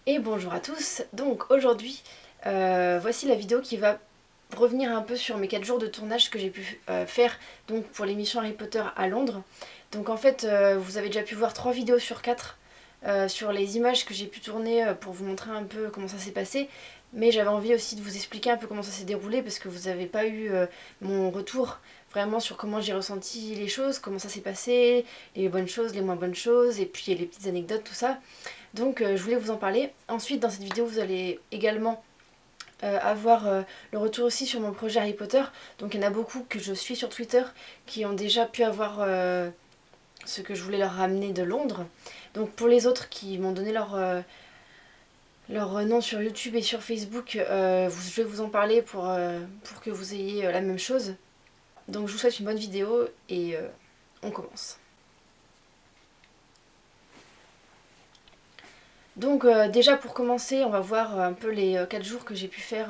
Et bonjour à tous, donc aujourd'hui voici la vidéo qui va revenir un peu sur mes 4 jours de tournage que j'ai pu faire donc pour l'émission Harry Potter à Londres. Donc en fait vous avez déjà pu voir 3 vidéos sur 4 sur les images que j'ai pu tourner pour vous montrer un peu comment ça s'est passé. Mais j'avais envie aussi de vous expliquer un peu comment ça s'est déroulé parce que vous n'avez pas eu mon retour vraiment sur comment j'ai ressenti les choses, comment ça s'est passé, les bonnes choses, les moins bonnes choses, et puis les petites anecdotes, tout ça. Donc je voulais vous en parler. Ensuite dans cette vidéo vous allez également avoir le retour aussi sur mon projet Harry Potter. Donc il y en a beaucoup que je suis sur Twitter qui ont déjà pu avoir ce que je voulais leur ramener de Londres. Donc pour les autres qui m'ont donné leur nom sur YouTube et sur Facebook, je vais vous en parler pour que vous ayez la même chose. Donc je vous souhaite une bonne vidéo et on commence. Donc déjà pour commencer, on va voir un peu les 4 jours que j'ai pu faire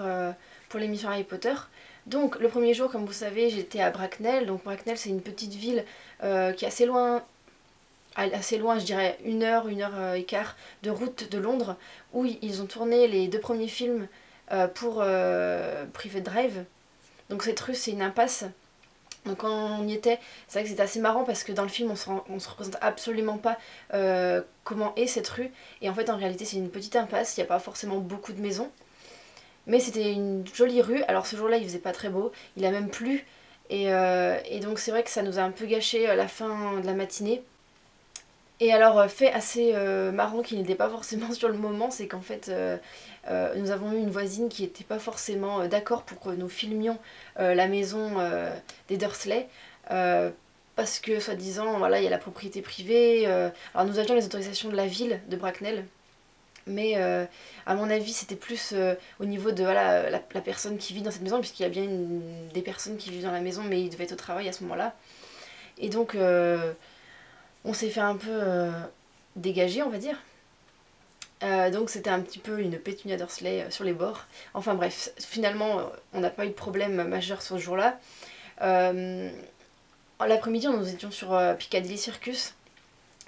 pour l'émission Harry Potter. Donc le premier jour, comme vous savez, j'étais à Bracknell. Donc Bracknell c'est une petite ville qui est assez loin je dirais une heure et quart de route de Londres, où ils ont tourné les 2 premiers films pour Private Drive. Donc cette rue c'est une impasse. Donc quand on y était, c'est vrai que c'était assez marrant parce que dans le film on se représente absolument pas comment est cette rue. Et en fait en réalité c'est une petite impasse, il n'y a pas forcément beaucoup de maisons. Mais c'était une jolie rue, alors ce jour-là il faisait pas très beau, il a même plu. Et donc c'est vrai que ça nous a un peu gâché la fin de la matinée. Et alors, fait assez marrant qui n'était pas forcément sur le moment, c'est qu'en fait, nous avons eu une voisine qui n'était pas forcément d'accord pour que nous filmions la maison des Dursley. euh, Parce que, soi-disant, voilà, il y a la propriété privée. Alors, nous avions les autorisations de la ville de Bracknell. Mais à mon avis, c'était plus au niveau de voilà, la personne qui vit dans cette maison, puisqu'il y a bien des personnes qui vivent dans la maison, mais ils devaient être au travail à ce moment-là. Et donc, on s'est fait un peu dégager, on va dire. Donc c'était un petit peu une pétunia Dursley sur les bords. Enfin bref, finalement on n'a pas eu de problème majeur ce jour-là. Euh, L'après-midi nous étions sur Piccadilly Circus.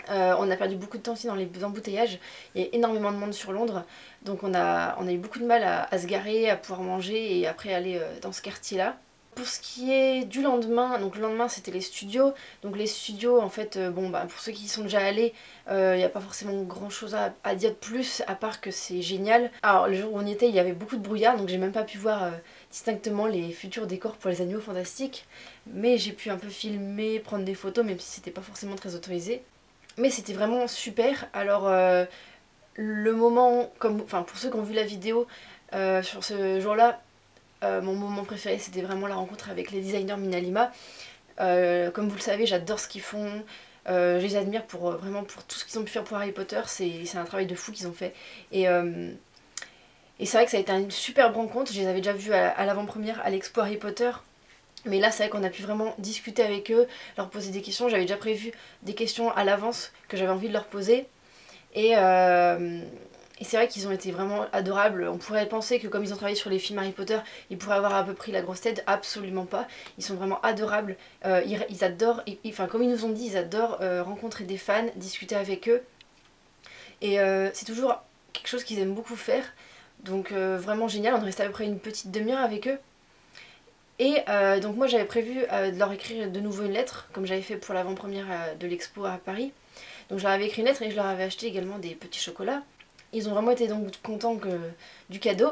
On a perdu beaucoup de temps aussi dans les embouteillages. Il y a énormément de monde sur Londres. Donc on a eu beaucoup de mal à se garer, à pouvoir manger et après aller dans ce quartier-là. Pour ce qui est du lendemain, donc le lendemain c'était les studios. Donc les studios en fait, bon bah pour ceux qui y sont déjà allés, il n'y a pas forcément grand chose à dire de plus à part que c'est génial. Alors le jour où on y était il y avait beaucoup de brouillard donc j'ai même pas pu voir distinctement les futurs décors pour les animaux fantastiques. Mais j'ai pu un peu filmer, prendre des photos même si c'était pas forcément très autorisé. Mais c'était vraiment super. Alors le moment, comme, enfin pour ceux qui ont vu la vidéo sur ce jour-là, mon moment préféré c'était vraiment la rencontre avec les designers Minalima. Comme vous le savez, j'adore ce qu'ils font. Je les admire pour vraiment pour tout ce qu'ils ont pu faire pour Harry Potter. C'est un travail de fou qu'ils ont fait. Et, euh, et c'est vrai que ça a été une superbe rencontre. Je les avais déjà vus à l'avant-première à l'expo Harry Potter. Mais là, c'est vrai qu'on a pu vraiment discuter avec eux, leur poser des questions. J'avais déjà prévu des questions à l'avance que j'avais envie de leur poser. Et, euh, et c'est vrai qu'ils ont été vraiment adorables. On pourrait penser que comme ils ont travaillé sur les films Harry Potter, ils pourraient avoir un peu pris la grosse tête. Absolument pas. Ils sont vraiment adorables. Ils adorent, enfin comme ils nous ont dit, ils adorent rencontrer des fans, discuter avec eux. Et c'est toujours quelque chose qu'ils aiment beaucoup faire. Donc vraiment génial. On est resté à peu près une petite demi-heure avec eux. Et donc moi j'avais prévu de leur écrire de nouveau une lettre, comme j'avais fait pour l'avant-première de l'expo à Paris. Donc je leur avais écrit une lettre et je leur avais acheté également des petits chocolats. Ils ont vraiment été donc contents du cadeau.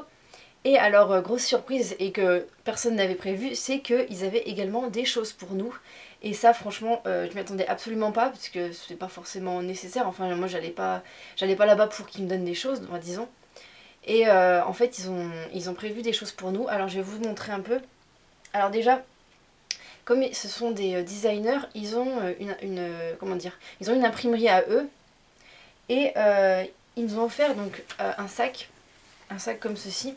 Et alors, grosse surprise et que personne n'avait prévu, c'est qu'ils avaient également des choses pour nous. Et ça, franchement, je m'y attendais absolument pas, parce que c'était pas forcément nécessaire. Enfin, moi, j'allais pas là-bas pour qu'ils me donnent des choses, disons. Et en fait, ils ont prévu des choses pour nous. Alors, je vais vous montrer un peu. Alors déjà, comme ce sont des designers, ils ont comment dire, ils ont une imprimerie à eux. Et ils nous ont offert donc un sac comme ceci,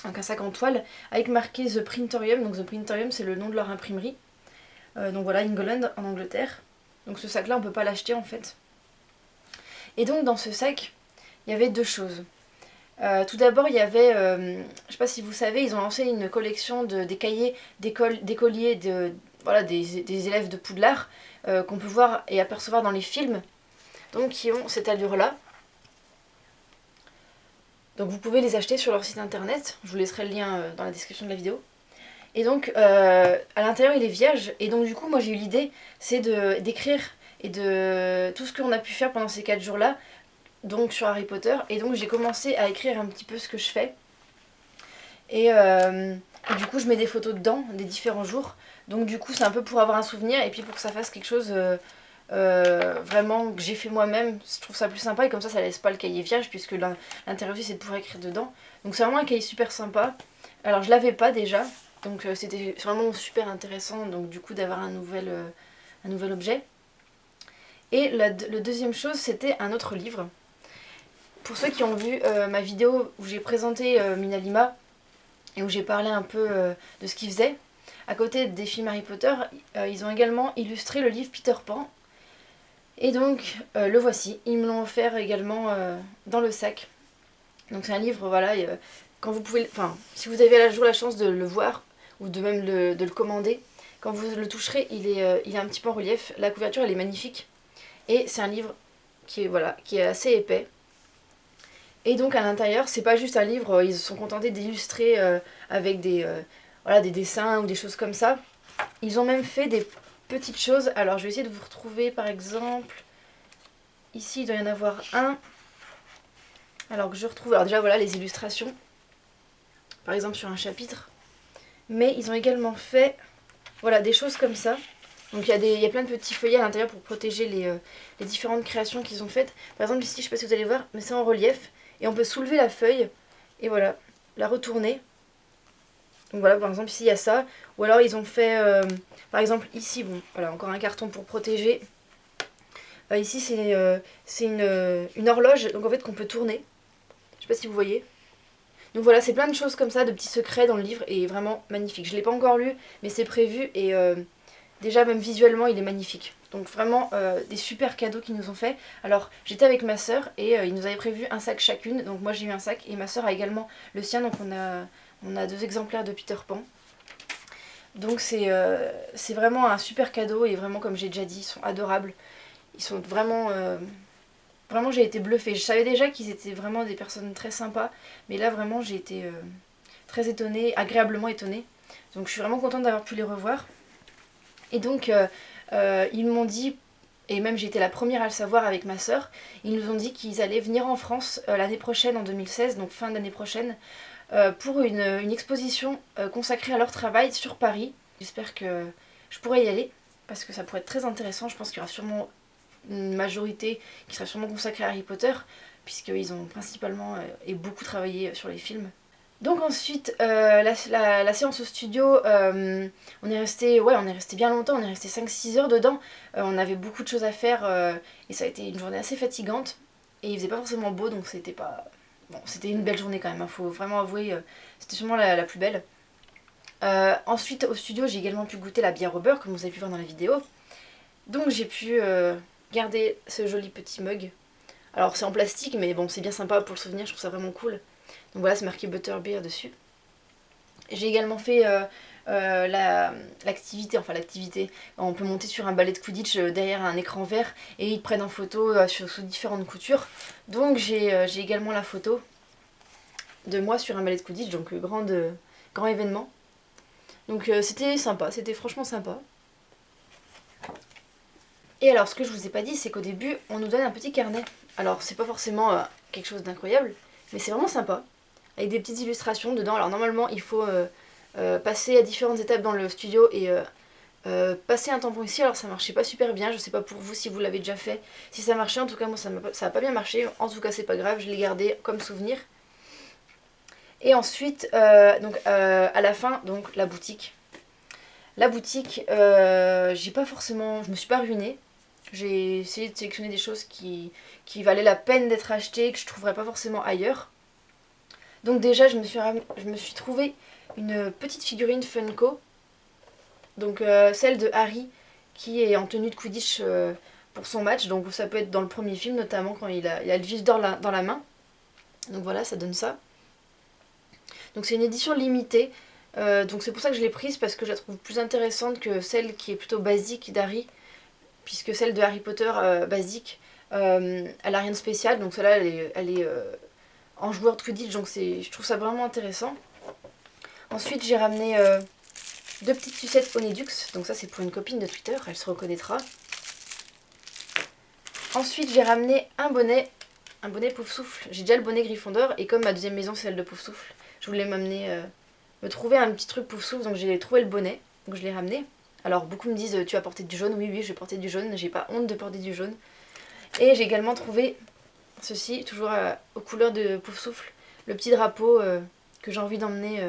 donc un sac en toile avec marqué The Printerium. Donc The Printerium c'est le nom de leur imprimerie. Donc voilà, England en Angleterre. Donc ce sac là on peut pas l'acheter en fait. Et donc dans ce sac il y avait 2 choses. Tout d'abord il y avait, je sais pas si vous savez, ils ont lancé une collection des cahiers d'écoliers voilà, des élèves de Poudlard qu'on peut voir et apercevoir dans les films. Donc qui ont cette allure là. Donc vous pouvez les acheter sur leur site internet, je vous laisserai le lien dans la description de la vidéo. Et donc à l'intérieur il est vierge, et donc du coup moi j'ai eu l'idée, c'est d'écrire et de tout ce qu'on a pu faire pendant ces 4 jours là, donc sur Harry Potter, et donc j'ai commencé à écrire un petit peu ce que je fais. Et du coup je mets des photos dedans, des différents jours, donc du coup c'est un peu pour avoir un souvenir, et puis pour que ça fasse quelque chose vraiment que j'ai fait moi-même, je trouve ça plus sympa, et comme ça laisse pas le cahier vierge, puisque l'intérêt aussi c'est de pouvoir écrire dedans. Donc c'est vraiment un cahier super sympa. Alors je l'avais pas déjà, donc c'était vraiment super intéressant, donc du coup d'avoir un nouvel objet. Et le deuxième chose, c'était un autre livre. Pour ceux qui ont vu ma vidéo où j'ai présenté Minalima, et où j'ai parlé un peu de ce qu'ils faisaient, à côté des films Harry Potter, ils ont également illustré le livre Peter Pan. Et donc le voici, ils me l'ont offert également dans le sac. Donc c'est un livre, voilà, quand vous pouvez, enfin, si vous avez un jour la chance de le voir, ou de même de le commander, quand vous le toucherez, il est un petit peu en relief, la couverture elle est magnifique, et c'est un livre voilà, qui est assez épais. Et donc à l'intérieur, c'est pas juste un livre, ils se sont contentés d'illustrer avec voilà, des dessins ou des choses comme ça. Ils ont même fait des petites choses, alors je vais essayer de vous retrouver par exemple, ici il doit y en avoir un, alors que je retrouve, alors déjà voilà les illustrations, par exemple sur un chapitre, mais ils ont également fait voilà, des choses comme ça. Donc il y a plein de petits feuillets à l'intérieur pour protéger les différentes créations qu'ils ont faites. Par exemple ici, je sais pas si vous allez voir, mais c'est en relief. Et on peut soulever la feuille et voilà, la retourner. Donc voilà, par exemple ici il y a ça. Ou alors ils ont fait, par exemple ici, bon, voilà, encore un carton pour protéger. Ici c'est une horloge, donc en fait qu'on peut tourner. Je sais pas si vous voyez. Donc voilà, c'est plein de choses comme ça, de petits secrets dans le livre, et vraiment magnifique. Je l'ai pas encore lu, mais c'est prévu, et déjà même visuellement il est magnifique. Donc vraiment des super cadeaux qu'ils nous ont fait. Alors j'étais avec ma soeur, et ils nous avaient prévu un sac chacune, donc moi j'ai eu un sac, et ma soeur a également le sien, donc on a 2 exemplaires de Peter Pan. Donc c'est vraiment un super cadeau, et vraiment comme j'ai déjà dit, ils sont adorables. Ils sont vraiment... Vraiment j'ai été bluffée. Je savais déjà qu'ils étaient vraiment des personnes très sympas, mais là vraiment j'ai été très étonnée, agréablement étonnée. Donc je suis vraiment contente d'avoir pu les revoir. Et donc ils m'ont dit, et même j'ai été la première à le savoir avec ma soeur, ils nous ont dit qu'ils allaient venir en France l'année prochaine, en 2016, donc fin d'année prochaine, pour une exposition consacrée à leur travail sur Paris. J'espère que je pourrai y aller, parce que ça pourrait être très intéressant. Je pense qu'il y aura sûrement une majorité qui sera sûrement consacrée à Harry Potter, puisqu'ils ont principalement et beaucoup travaillé sur les films. Donc ensuite, la séance au studio, on est resté bien longtemps, on est resté 5-6 heures dedans. On avait beaucoup de choses à faire, et ça a été une journée assez fatigante. Et il faisait pas forcément beau, donc c'était pas... Bon, c'était une belle journée quand même, hein, faut vraiment avouer, c'était sûrement la plus belle. Ensuite, au studio, j'ai également pu goûter la bière au beurre, comme vous avez pu voir dans la vidéo. Donc j'ai pu garder ce joli petit mug. Alors c'est en plastique, mais bon, c'est bien sympa pour le souvenir, je trouve ça vraiment cool. Donc voilà, c'est marqué Butterbeer dessus. J'ai également fait l'activité, on peut monter sur un balai de Quidditch derrière un écran vert, et ils te prennent en photo sous différentes coutures. Donc j'ai également la photo de moi sur un balai de Quidditch, donc grand événement. Donc c'était sympa, c'était franchement sympa. Et alors ce que je vous ai pas dit, c'est qu'au début on nous donne un petit carnet. Alors c'est pas forcément quelque chose d'incroyable, mais c'est vraiment sympa, avec des petites illustrations dedans. Alors normalement il faut passer à différentes étapes dans le studio, et passer un tampon ici. Alors ça marchait pas super bien, je sais pas pour vous si vous l'avez déjà fait, si ça marchait. En tout cas moi ça a pas bien marché, en tout cas c'est pas grave, je l'ai gardé comme souvenir. Et ensuite donc à la fin, donc la boutique. La boutique, j'ai pas forcément, je me suis pas ruinée. J'ai essayé de sélectionner des choses qui valaient la peine d'être achetées, que je trouverais pas forcément ailleurs. Donc déjà je me suis trouvé une petite figurine Funko, donc celle de Harry qui est en tenue de Quidditch pour son match. Donc ça peut être dans le premier film notamment, quand il a le vif d'or dans la main. Donc voilà, ça donne ça. Donc c'est une édition limitée, donc c'est pour ça que je l'ai prise, parce que je la trouve plus intéressante que celle qui est plutôt basique d'Harry, puisque celle de Harry Potter basique, elle a rien de spécial. Donc celle-là elle est en joueur de Quidditch, donc je trouve ça vraiment intéressant. Ensuite j'ai ramené 2 petites sucettes Honedux, donc ça c'est pour une copine de Twitter, elle se reconnaîtra. Ensuite j'ai ramené un bonnet Pouf Souffle. J'ai déjà le bonnet Gryffondor et comme ma deuxième maison c'est celle de Pouf Souffle, je voulais me trouver un petit truc Pouf Souffle, donc j'ai trouvé le bonnet, donc je l'ai ramené. Alors beaucoup me disent tu vas porter du jaune, oui je vais porter du jaune, j'ai pas honte de porter du jaune. Et j'ai également trouvé ceci, toujours aux couleurs de Pouf Souffle, le petit drapeau que j'ai envie d'emmener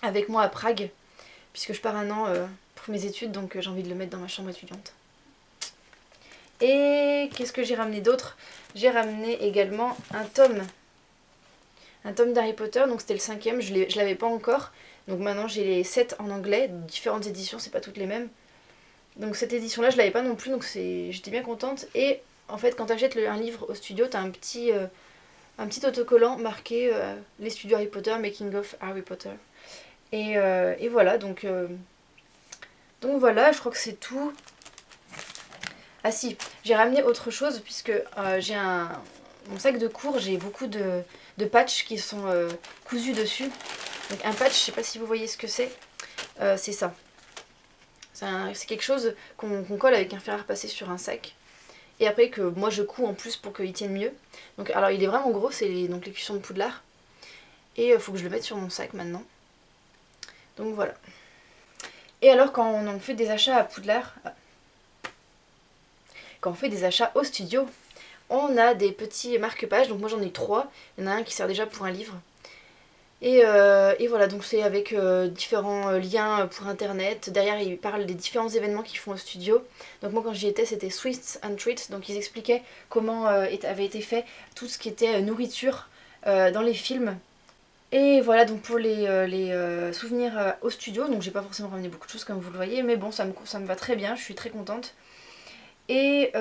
avec moi à Prague, puisque je pars un an pour mes études, donc j'ai envie de le mettre dans ma chambre étudiante. Et qu'est-ce que j'ai ramené d'autre? J'ai ramené également un tome d'Harry Potter, donc c'était le 5e, je l'avais pas encore. Donc maintenant j'ai les 7 en anglais, différentes éditions, c'est pas toutes les mêmes. Donc cette édition là je l'avais pas non plus, donc j'étais bien contente. Et en fait quand t'achètes un livre au studio, t'as un petit autocollant marqué les studios Harry Potter, Making of Harry Potter. Et voilà, donc voilà, je crois que c'est tout. Ah si, j'ai ramené autre chose puisque j'ai mon sac de cours, j'ai beaucoup de patchs qui sont cousus dessus. Donc un patch, je sais pas si vous voyez ce que c'est ça. C'est quelque chose qu'on colle avec un fer à repasser sur un sac. Et après que moi je couds en plus pour qu'il tienne mieux. Donc alors il est vraiment gros, c'est les cuissons de Poudlard. Et il faut que je le mette sur mon sac maintenant. Donc voilà. Et alors quand on fait des achats à Poudlard, quand on fait des achats au studio, on a des petits marque-pages. Donc moi j'en ai 3. Il y en a un qui sert déjà pour un livre. Et voilà, donc c'est avec différents liens pour internet. Derrière ils parlent des différents événements qu'ils font au studio. Donc moi quand j'y étais c'était Sweets and Treats. Donc ils expliquaient comment avait été fait tout ce qui était nourriture dans les films. Et voilà donc pour les souvenirs au studio. Donc j'ai pas forcément ramené beaucoup de choses comme vous le voyez. Mais bon ça me va très bien, je suis très contente. Et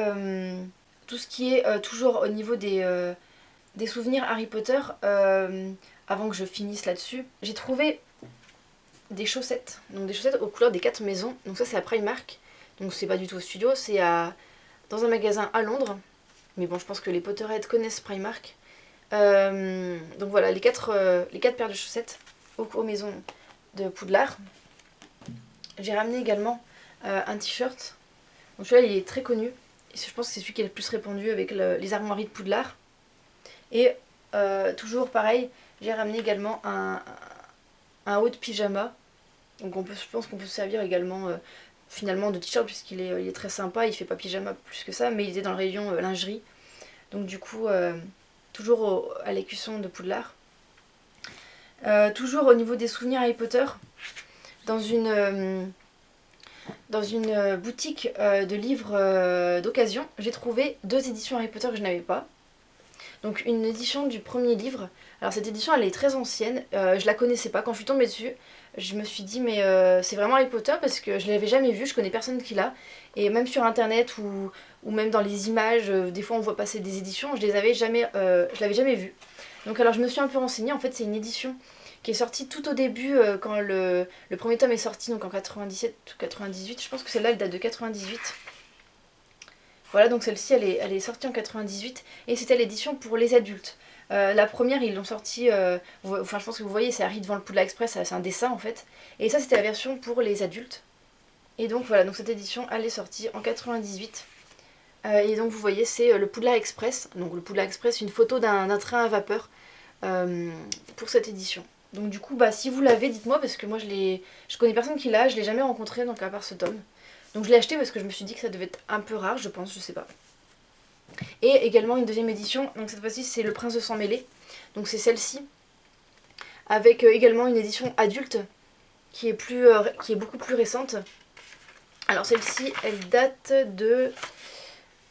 tout ce qui est toujours au niveau des souvenirs Harry Potter, avant que je finisse là-dessus, j'ai trouvé des chaussettes. Donc des chaussettes aux couleurs des 4 maisons. Donc ça c'est à Primark. Donc c'est pas du tout au studio, c'est dans un magasin à Londres. Mais bon je pense que les Potterheads connaissent Primark. Donc voilà, les 4 paires de chaussettes aux maisons de Poudlard. J'ai ramené également un t-shirt. Donc celui-là il est très connu. Et je pense que c'est celui qui est le plus répandu avec les armoiries de Poudlard. Et toujours pareil, j'ai ramené également un haut de pyjama. Donc je pense qu'on peut se servir également finalement de t-shirt puisqu'il est très sympa. Il fait pas pyjama plus que ça, mais il était dans le rayon lingerie. Donc du coup, toujours à l'écusson de Poudlard. Toujours au niveau des souvenirs Harry Potter, dans une boutique de livres d'occasion, j'ai trouvé 2 éditions Harry Potter que je n'avais pas. Donc une édition du premier livre. Alors cette édition elle est très ancienne, je la connaissais pas. Quand je suis tombée dessus, je me suis dit mais c'est vraiment Harry Potter parce que je l'avais jamais vu, je connais personne qui l'a. Et même sur internet ou même dans les images, des fois on voit passer des éditions, je l'avais jamais vu. Donc alors je me suis un peu renseignée, en fait c'est une édition qui est sortie tout au début quand le premier tome est sorti, donc en 97 ou 98, je pense que celle-là elle date de 98. Voilà, donc celle-ci elle est sortie en 98 et c'était l'édition pour les adultes. La première ils l'ont sortie, enfin je pense que vous voyez c'est Harry devant le Poudlard Express, c'est un dessin en fait. Et ça c'était la version pour les adultes. Et donc voilà, donc cette édition elle est sortie en 98. Et donc vous voyez c'est le Poudlard Express. Donc le Poudlard Express, une photo d'un train à vapeur pour cette édition. Donc du coup bah si vous l'avez dites-moi parce que moi je connais personne qui l'a, je l'ai jamais rencontré donc à part ce tome. Donc je l'ai acheté parce que je me suis dit que ça devait être un peu rare je pense, je sais pas. Et également une deuxième édition, donc cette fois-ci c'est Le Prince de Sang Mêlé. Donc c'est celle-ci, avec également une édition adulte qui est beaucoup plus récente. Alors celle-ci elle date de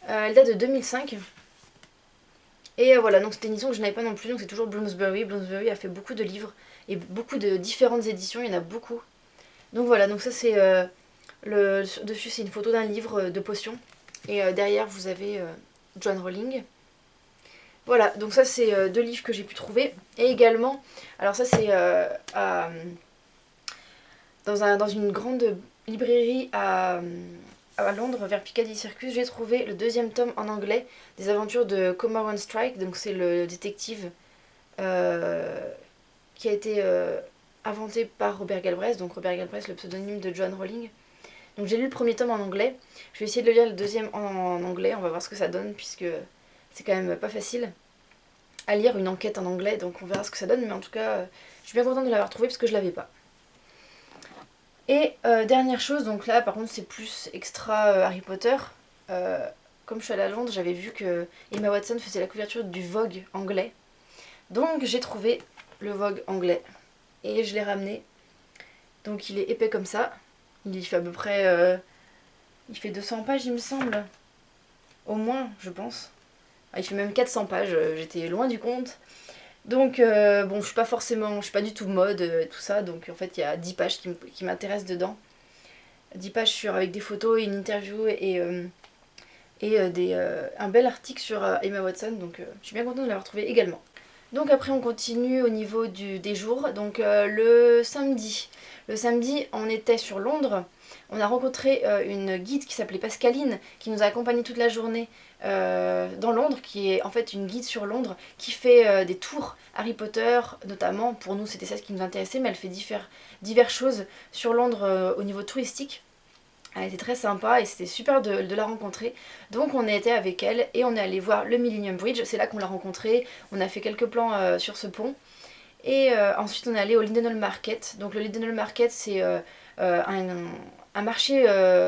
2005. Et voilà, donc c'était une édition que je n'avais pas non plus, donc c'est toujours Bloomsbury. Bloomsbury a fait beaucoup de livres et beaucoup de différentes éditions, il y en a beaucoup. Donc voilà, donc ça c'est dessus c'est une photo d'un livre de potions. Et derrière vous avez John Rowling. Voilà, donc ça c'est 2 livres que j'ai pu trouver. Et également, alors ça c'est dans une grande librairie à Londres, vers Piccadilly Circus, j'ai trouvé le 2e tome en anglais des aventures de Cormoran Strike. Donc c'est le détective qui a été inventé par Robert Galbraith, donc Robert Galbraith, le pseudonyme de Joanne Rowling. Donc j'ai lu le premier tome en anglais, je vais essayer de le lire le deuxième en anglais, on va voir ce que ça donne, puisque c'est quand même pas facile à lire une enquête en anglais, donc on verra ce que ça donne, mais en tout cas, je suis bien contente de l'avoir trouvé parce que je l'avais pas. Et dernière chose, donc là par contre c'est plus extra Harry Potter. Comme je suis allée à Londres, j'avais vu que Emma Watson faisait la couverture du Vogue anglais. Donc j'ai trouvé le Vogue anglais et je l'ai ramené. Donc il est épais comme ça. Il fait à peu près... il fait 200 pages il me semble. Au moins je pense. Il fait même 400 pages, j'étais loin du compte. Donc bon, je suis pas du tout mode tout ça, donc en fait il y a 10 pages qui m'intéressent dedans. 10 pages avec des photos et une interview et un bel article sur Emma Watson, donc je suis bien contente de l'avoir trouvé également. Donc après on continue au niveau des jours, donc le samedi. Le samedi on était sur Londres, on a rencontré une guide qui s'appelait Pascaline, qui nous a accompagnés toute la journée dans Londres, qui est en fait une guide sur Londres, qui fait des tours Harry Potter notamment, pour nous c'était ça ce qui nous intéressait, mais elle fait diverses choses sur Londres au niveau touristique. Elle était très sympa et c'était super de la rencontrer. Donc on a été avec elle et on est allé voir le Millennium Bridge, c'est là qu'on l'a rencontrée. On a fait quelques plans sur ce pont. Et ensuite on est allé au Lidenhall Market. Donc le Lidenhall Market c'est un marché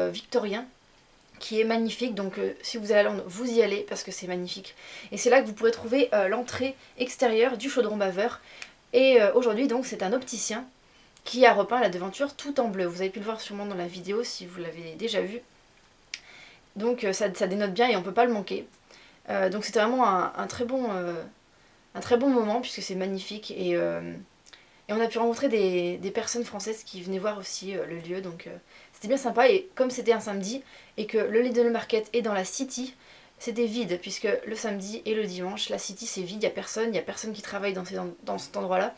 victorien qui est magnifique. Donc si vous allez à Londres, vous y allez parce que c'est magnifique. Et c'est là que vous pourrez trouver l'entrée extérieure du Chaudron Baveur. Et aujourd'hui donc c'est un opticien qui a repeint la devanture tout en bleu. Vous avez pu le voir sûrement dans la vidéo si vous l'avez déjà vu. Donc ça dénote bien et on peut pas le manquer. Donc c'était vraiment un très bon moment puisque c'est magnifique et on a pu rencontrer des personnes françaises qui venaient voir aussi le lieu. Donc c'était bien sympa et comme c'était un samedi et que le Lidl Market est dans la City, c'était vide puisque le samedi et le dimanche la City c'est vide, il y a personne qui travaille dans cet endroit là.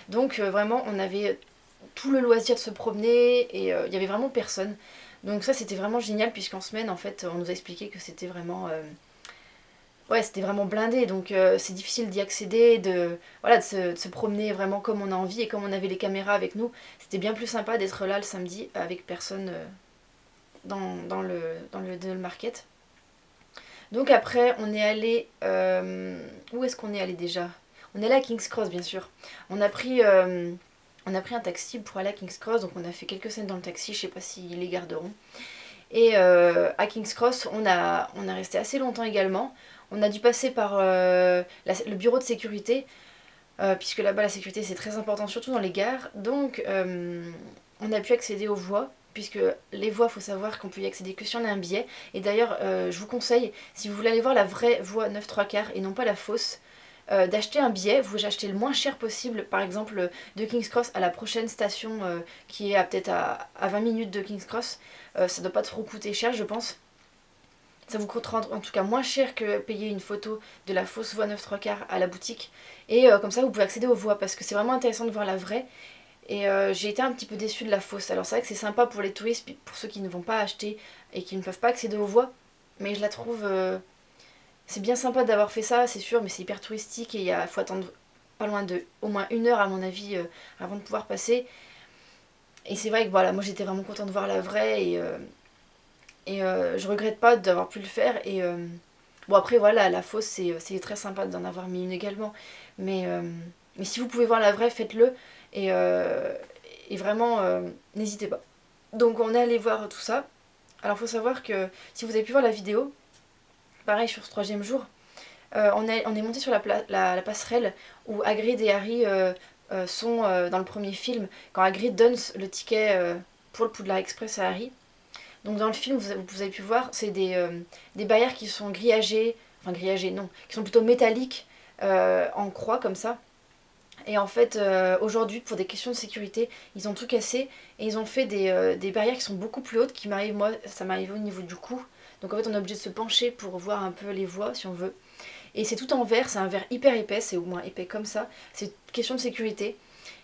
Donc vraiment on avait tout le loisir de se promener et il y avait vraiment personne. Donc ça c'était vraiment génial puisqu'en semaine en fait on nous a expliqué que c'était vraiment c'était vraiment blindé, donc c'est difficile d'y accéder, de se promener vraiment comme on a envie et comme on avait les caméras avec nous. C'était bien plus sympa d'être là le samedi avec personne dans le market. Donc après on est allé où est-ce qu'on est allé déjà? On est allé à King's Cross bien sûr. On a pris un taxi pour aller à King's Cross, donc on a fait quelques scènes dans le taxi, je sais pas s'ils les garderont. Et à King's Cross, on a resté assez longtemps également. On a dû passer par le bureau de sécurité, puisque là-bas la sécurité c'est très important, surtout dans les gares. Donc on a pu accéder aux voies, puisque les voies, il faut savoir qu'on peut y accéder que si on a un billet. Et d'ailleurs, je vous conseille, si vous voulez aller voir la vraie voie 9 3 quarts et non pas la fausse, d'acheter un billet. Vous pouvez acheter le moins cher possible, par exemple de King's Cross à la prochaine station qui est peut-être à 20 minutes de King's Cross. Ça doit pas trop coûter cher je pense. Ça vous coûtera en tout cas moins cher que payer une photo de la fausse voie 9 3 quarts à la boutique. Et comme ça vous pouvez accéder aux voies parce que c'est vraiment intéressant de voir la vraie. Et j'ai été un petit peu déçue de la fausse. Alors c'est vrai que c'est sympa pour les touristes, pour ceux qui ne vont pas acheter et qui ne peuvent pas accéder aux voies. Mais je la trouve... c'est bien sympa d'avoir fait ça, c'est sûr, mais c'est hyper touristique et il faut attendre pas loin de au moins 1 heure à mon avis avant de pouvoir passer. Et c'est vrai que voilà, moi j'étais vraiment contente de voir la vraie et je regrette pas d'avoir pu le faire. Et bon après voilà, la fausse c'est très sympa d'en avoir mis une également. Mais si vous pouvez voir la vraie, faites-le et vraiment n'hésitez pas. Donc on est allé voir tout ça. Alors faut savoir que si vous avez pu voir la vidéo, pareil sur ce 3e jour, on est monté sur la passerelle où Hagrid et Harry sont dans le premier film, quand Hagrid donne le ticket pour le Poudlard Express à Harry. Donc dans le film, vous avez pu voir, c'est des barrières qui sont grillagées, enfin grillagées non, qui sont plutôt métalliques en croix comme ça. Et en fait, aujourd'hui, pour des questions de sécurité, ils ont tout cassé et ils ont fait des barrières qui sont beaucoup plus hautes, qui m'arrivent, moi, ça m'arrive au niveau du cou. Donc en fait, on est obligé de se pencher pour voir un peu les voies si on veut. Et c'est tout en verre, c'est un verre hyper épais, c'est au moins épais comme ça. C'est une question de sécurité.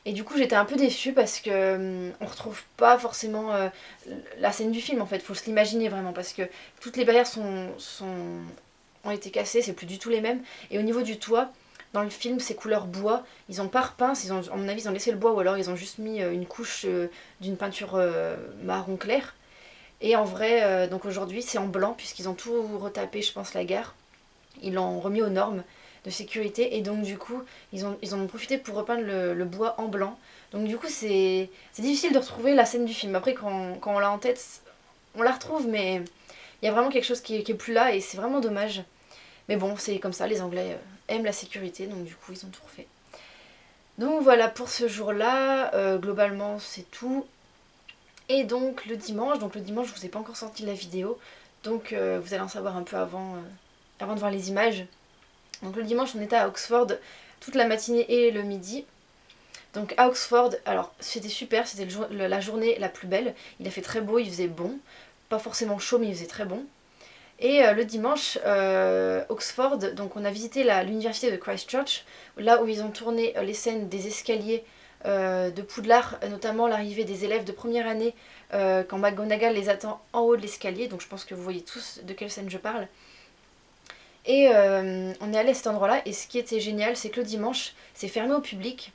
Et du coup, j'étais un peu déçue parce que on retrouve pas forcément la scène du film en fait. Faut se l'imaginer vraiment parce que toutes les barrières ont été cassées, c'est plus du tout les mêmes. Et au niveau du toit, Dans le film, c'est couleur bois. Ils ont pas repeint, à mon avis, ils ont laissé le bois ou alors ils ont juste mis une couche d'une peinture marron clair. Et en vrai, donc aujourd'hui, c'est en blanc puisqu'ils ont tout retapé, je pense, la gare. Ils l'ont remis aux normes de sécurité et donc du coup, ils en ont profité pour repeindre le bois en blanc. Donc du coup, c'est difficile de retrouver la scène du film. Après, quand on l'a en tête, on la retrouve, mais il y a vraiment quelque chose qui est plus là et c'est vraiment dommage. Mais bon, c'est comme ça, les Anglais aiment la sécurité, donc du coup, ils ont tout refait. Donc voilà pour ce jour-là, globalement, c'est tout. Et donc le dimanche, je vous ai pas encore sorti la vidéo, donc vous allez en savoir un peu avant de voir les images. Donc le dimanche, on était à Oxford toute la matinée et le midi. Donc à Oxford, alors c'était super, c'était la journée la plus belle. Il a fait très beau, il faisait bon. Pas forcément chaud, mais il faisait très bon. Et le dimanche, Oxford, donc on a visité l'université de Christchurch, là où ils ont tourné les scènes des escaliers de Poudlard, notamment l'arrivée des élèves de première année quand McGonagall les attend en haut de l'escalier. Donc je pense que vous voyez tous de quelle scène je parle. Et on est allé à cet endroit-là, et ce qui était génial, c'est que le dimanche, c'est fermé au public.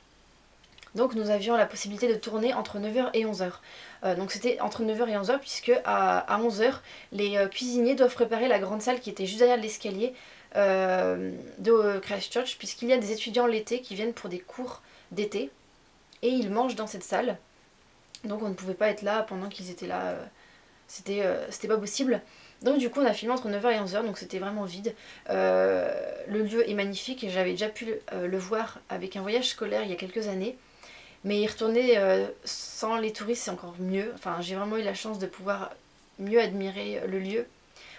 Donc nous avions la possibilité de tourner entre 9h et 11h. Donc c'était entre 9h et 11h, puisque à 11h, les cuisiniers doivent préparer la grande salle qui était juste derrière l'escalier de Christchurch, puisqu'il y a des étudiants l'été qui viennent pour des cours d'été, et ils mangent dans cette salle. Donc on ne pouvait pas être là pendant qu'ils étaient là, c'était pas possible. Donc du coup on a filmé entre 9h et 11h, donc c'était vraiment vide. Le lieu est magnifique et j'avais déjà pu le voir avec un voyage scolaire il y a quelques années. Mais y retourner sans les touristes, c'est encore mieux. Enfin, j'ai vraiment eu la chance de pouvoir mieux admirer le lieu.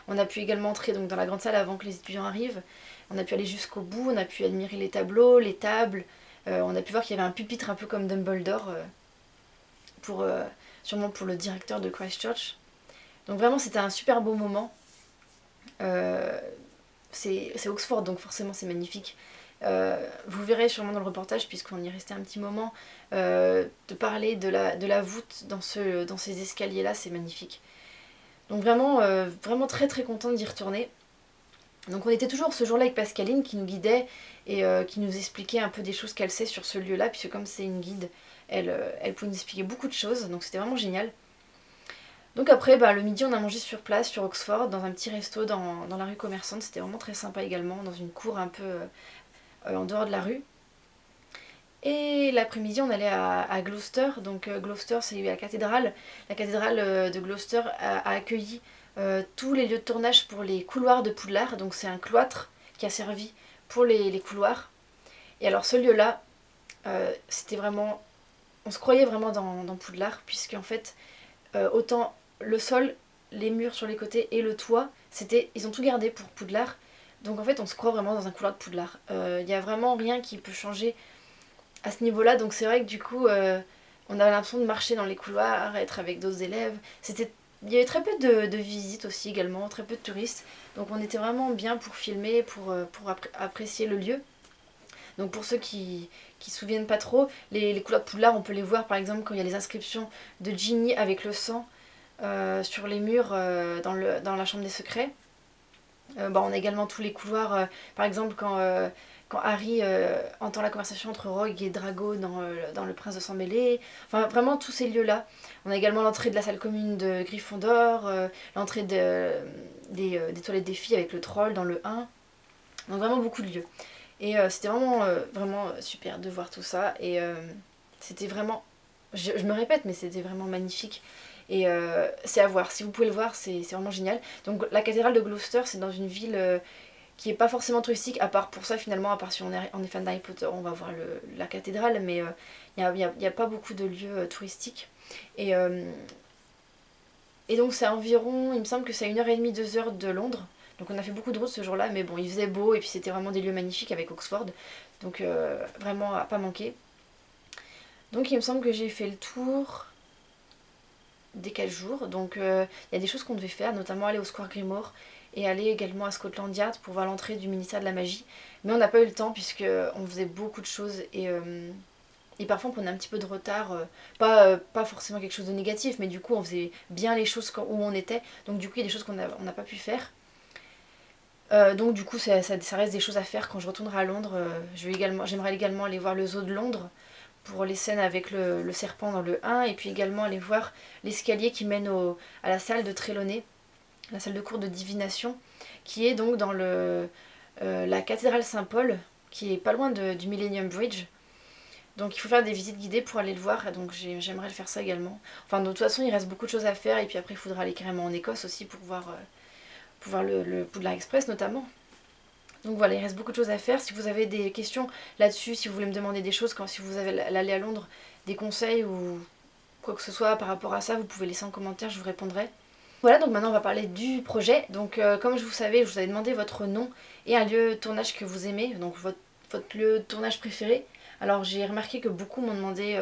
On a pu également entrer donc, dans la grande salle avant que les étudiants arrivent. On a pu aller jusqu'au bout, on a pu admirer les tableaux, les tables. On a pu voir qu'il y avait un pupitre un peu comme Dumbledore, sûrement pour le directeur de Christchurch. Donc vraiment, c'était un super beau moment. C'est Oxford, donc forcément c'est magnifique. Vous verrez sûrement dans le reportage, puisqu'on y restait un petit moment, de parler de la voûte dans ces escaliers-là, c'est magnifique. Donc vraiment, vraiment très très contente d'y retourner. Donc on était toujours ce jour-là avec Pascaline qui nous guidait et qui nous expliquait un peu des choses qu'elle sait sur ce lieu-là, puisque comme c'est une guide, elle pouvait nous expliquer beaucoup de choses, donc c'était vraiment génial. Donc après, le midi, on a mangé sur place, sur Oxford, dans un petit resto dans la rue commerçante. C'était vraiment très sympa également, dans une cour un peu en dehors de la rue. Et l'après-midi, on allait à Gloucester. Donc Gloucester, c'est la cathédrale. La cathédrale de Gloucester a accueilli tous les lieux de tournage pour les couloirs de Poudlard. Donc c'est un cloître qui a servi pour les couloirs. Et alors ce lieu-là, c'était vraiment... On se croyait vraiment dans Poudlard, puisque en fait, autant le sol, les murs sur les côtés et le toit, ils ont tout gardé pour Poudlard. Donc en fait, on se croit vraiment dans un couloir de Poudlard. Il n'y a vraiment rien qui peut changer à ce niveau-là. Donc c'est vrai que du coup, on avait l'impression de marcher dans les couloirs, être avec d'autres élèves. Il y avait très peu de visites aussi également, très peu de touristes. Donc on était vraiment bien pour filmer, pour apprécier le lieu. Donc pour ceux qui se souviennent pas trop, les couloirs de Poudlard, on peut les voir par exemple quand il y a les inscriptions de Ginny avec le sang sur les murs dans la chambre des secrets. On a également tous les couloirs, par exemple quand Harry entend la conversation entre Rogue et Drago dans Le Prince de Sang Mêlé. Enfin vraiment tous ces lieux-là. On a également l'entrée de la salle commune de Gryffondor, l'entrée des toilettes des filles avec le troll dans le 1. Donc vraiment beaucoup de lieux. Et c'était vraiment super de voir tout ça. Et c'était vraiment... Je me répète, mais c'était vraiment magnifique. Et c'est à voir. Si vous pouvez le voir, c'est vraiment génial. Donc la cathédrale de Gloucester, c'est dans une ville qui est pas forcément touristique, à part pour ça finalement, à part si on est fan d'Harry Potter, on va voir la cathédrale, mais il n'y a pas beaucoup de lieux touristiques. Et donc c'est environ, il me semble que c'est à 1h30, 2h de Londres. Donc on a fait beaucoup de routes ce jour-là, mais bon, il faisait beau et puis c'était vraiment des lieux magnifiques avec Oxford. Donc vraiment à pas manquer. Donc il me semble que j'ai fait le tour des 4 jours. Donc il y a des choses qu'on devait faire, notamment aller au Square Grimoire et aller également à Scotland Yard pour voir l'entrée du ministère de la Magie. Mais on n'a pas eu le temps puisque on faisait beaucoup de choses et parfois on prenait un petit peu de retard, pas forcément quelque chose de négatif, mais du coup on faisait bien les choses où on était. Donc du coup il y a des choses qu'on n'a pas pu faire. Donc du coup ça reste des choses à faire quand je retournerai à Londres. J'aimerais également aller voir le zoo de Londres pour les scènes avec le serpent dans le 1 et puis également aller voir l'escalier qui mène à la salle de Trelawney, la salle de cours de divination, qui est donc dans la cathédrale Saint-Paul, qui est pas loin du Millennium Bridge. Donc il faut faire des visites guidées pour aller le voir, et donc j'aimerais le faire ça également. Enfin de toute façon il reste beaucoup de choses à faire, et puis après il faudra aller carrément en Écosse aussi pour voir le Poudlard Express notamment. Donc voilà, il reste beaucoup de choses à faire. Si vous avez des questions là-dessus, si vous voulez me demander des choses, si vous avez l'aller à Londres, des conseils ou quoi que ce soit par rapport à ça, vous pouvez laisser en commentaire, je vous répondrai. Voilà, donc maintenant on va parler du projet. Donc comme je vous avais demandé votre nom et un lieu de tournage que vous aimez, donc votre lieu de tournage préféré. Alors j'ai remarqué que beaucoup m'ont demandé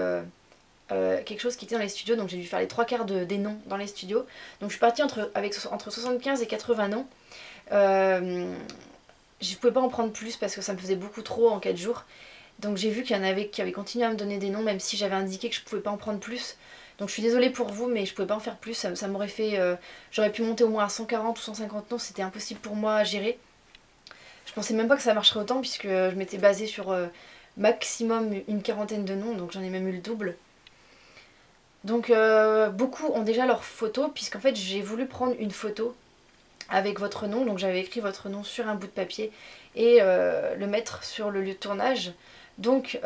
quelque chose qui était dans les studios, donc j'ai dû faire les 3/4 des noms dans les studios. Donc je suis partie entre 75 et 80 noms. Je pouvais pas en prendre plus parce que ça me faisait beaucoup trop en 4 jours. Donc j'ai vu qu'il y en avait qui avaient continué à me donner des noms, même si j'avais indiqué que je pouvais pas en prendre plus. Donc je suis désolée pour vous, mais je pouvais pas en faire plus. Ça m'aurait fait. J'aurais pu monter au moins à 140 ou 150 noms, c'était impossible pour moi à gérer. Je pensais même pas que ça marcherait autant, puisque je m'étais basée sur maximum une quarantaine de noms, donc j'en ai même eu le double. Donc beaucoup ont déjà leur photo, puisqu'en fait j'ai voulu prendre une photo avec votre nom, donc j'avais écrit votre nom sur un bout de papier et le mettre sur le lieu de tournage. Donc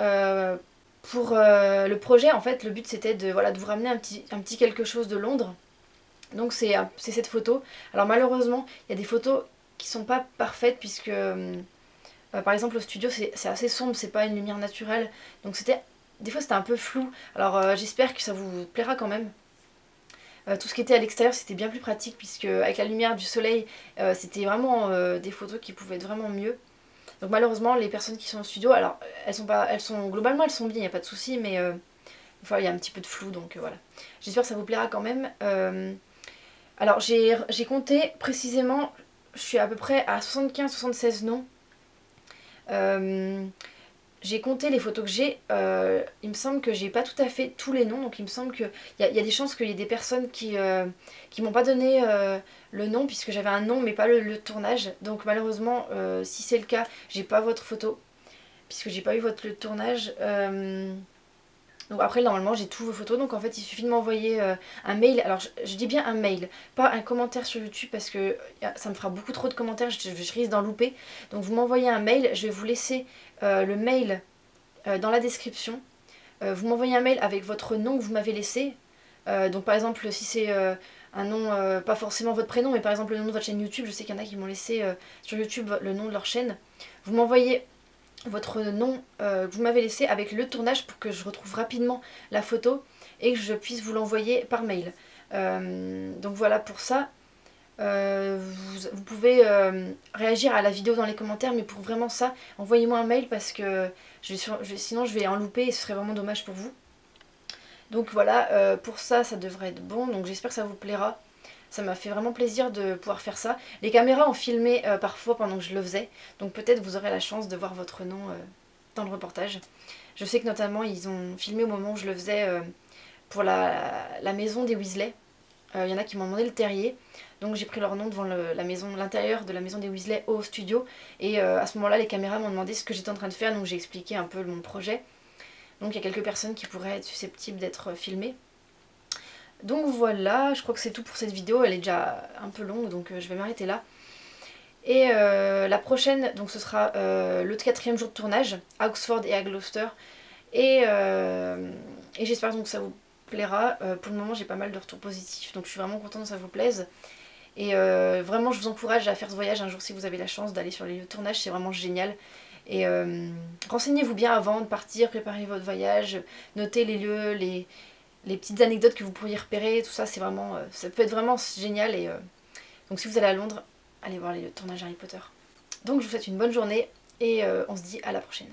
pour le projet, en fait, le but c'était de vous ramener un petit quelque chose de Londres. Donc c'est cette photo. Alors malheureusement, il y a des photos qui sont pas parfaites puisque par exemple au studio c'est assez sombre, c'est pas une lumière naturelle. Donc des fois c'était un peu flou. Alors j'espère que ça vous plaira quand même. Tout ce qui était à l'extérieur c'était bien plus pratique puisque avec la lumière du soleil c'était vraiment des photos qui pouvaient être vraiment mieux. Donc malheureusement les personnes qui sont au studio, alors globalement elles sont bien, il n'y a pas de souci, mais il y a un petit peu de flou, donc voilà. J'espère que ça vous plaira quand même. Alors j'ai compté précisément, je suis à peu près à 75-76 noms. J'ai compté les photos que j'ai, il me semble que j'ai pas tout à fait tous les noms, donc il me semble qu'il y a des chances qu'il y ait des personnes qui m'ont pas donné le nom, puisque j'avais un nom mais pas le tournage. Donc malheureusement, si c'est le cas, j'ai pas votre photo, puisque j'ai pas eu votre lieu de tournage. Donc après normalement j'ai tous vos photos, donc en fait il suffit de m'envoyer un mail. Alors je dis bien un mail, pas un commentaire sur YouTube, parce que ça me fera beaucoup trop de commentaires, je risque d'en louper. Donc vous m'envoyez un mail, je vais vous laisser le mail dans la description. Vous m'envoyez un mail avec votre nom que vous m'avez laissé. Donc par exemple si c'est un nom, pas forcément votre prénom, mais par exemple le nom de votre chaîne YouTube, je sais qu'il y en a qui m'ont laissé sur YouTube le nom de leur chaîne. Vous m'envoyez votre nom que vous m'avez laissé avec le tournage pour que je retrouve rapidement la photo et que je puisse vous l'envoyer par mail. Donc voilà pour ça. Vous pouvez réagir à la vidéo dans les commentaires, mais pour vraiment ça, envoyez-moi un mail parce que sinon je vais en louper et ce serait vraiment dommage pour vous. Donc voilà, pour ça, ça devrait être bon, donc j'espère que ça vous plaira. Ça m'a fait vraiment plaisir de pouvoir faire ça. Les caméras ont filmé parfois pendant que je le faisais, donc peut-être vous aurez la chance de voir votre nom dans le reportage. Je sais que notamment ils ont filmé au moment où je le faisais pour la maison des Weasley. Il y en a qui m'ont demandé le terrier, donc j'ai pris leur nom devant l'intérieur de la maison des Weasley au studio. Et à ce moment-là, les caméras m'ont demandé ce que j'étais en train de faire, donc j'ai expliqué un peu mon projet. Donc il y a quelques personnes qui pourraient être susceptibles d'être filmées. Donc voilà, je crois que c'est tout pour cette vidéo, elle est déjà un peu longue, donc je vais m'arrêter là. Et la prochaine, donc ce sera le 4e jour de tournage, à Oxford et à Gloucester. Et j'espère donc que ça vous plaira. Pour le moment j'ai pas mal de retours positifs, donc je suis vraiment contente que ça vous plaise. Et vraiment je vous encourage à faire ce voyage un jour si vous avez la chance d'aller sur les lieux de tournage, c'est vraiment génial. Et renseignez-vous bien avant de partir, préparez votre voyage, notez les lieux, les petites anecdotes que vous pourriez repérer, tout ça, c'est vraiment, ça peut être vraiment génial. Et donc si vous allez à Londres, allez voir les lieux de tournage Harry Potter. Donc je vous souhaite une bonne journée et on se dit à la prochaine.